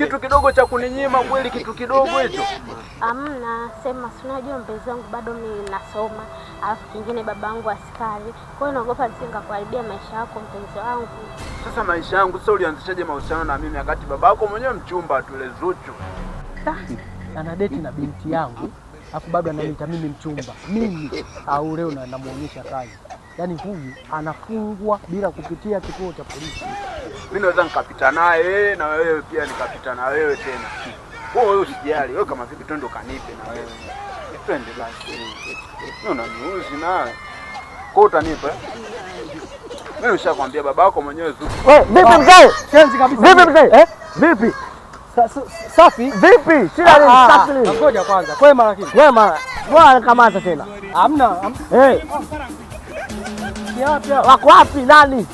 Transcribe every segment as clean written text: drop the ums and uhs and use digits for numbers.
Kitu kidogo cha kuninyima kweli, kitu kidogo hicho. Amna, sema si unajua mpenzi wangu bado mimi nasoma, alafu kingine babangu askari. Kwa hiyo naogopa nisikakuharibia maisha yako mpenzi wangu. Sasa maisha yangu sasa ulianzishaje mahusiano na mimi wakati babako mwenyewe mchumba tu ile Zuchu? Ana date na binti yangu, alafu bado ananiita mimi mchumba. Mimi au leo namuonyesha kazi. Yaani huyu anafungwa bila kupitia kituo cha polisi. Mimi naweza nikapita naye na wewe pia nikapita na wewe tena. Wewe usijali, wewe kama vipi twende kanipe na wewe. Twende basi. Mimi unaniuzi naye. Kwa utanipa? Mimi nishakwambia babako mwenyewe Zuchu. Wewe vipi mzee? Shenzi kabisa. Vipi mzee? Vipi? Safi? Vipi? Sina nini safi. Ngoja kwanza. Kwema lakini. Kwema. Bwana kamata tena. Hamna. Wako wapi nani?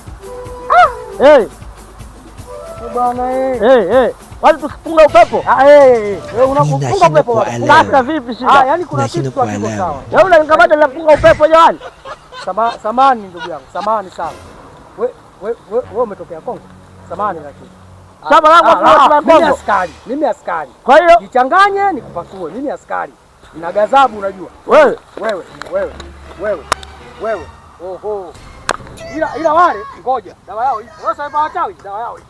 Bwana wale tukifunga upepo. Wewe unakufunga upepo. Sasa vipi shida? Yaani kuna kitu kiko sawa. Wewe unanikamata nafunga upepo jamani. Samani ndugu yangu. Samani sana. Wewe umetokea Kongo? Samani lakini. Shamba langu hapo Kongo. Mimi askari. Kwa hiyo jichanganye nikupasue. Mimi askari. Nina ghadhabu unajua. Wewe. Oho. Ila wale ngoja. Dawa yao hii. Wewe sasa wachawi, dawa yao hii.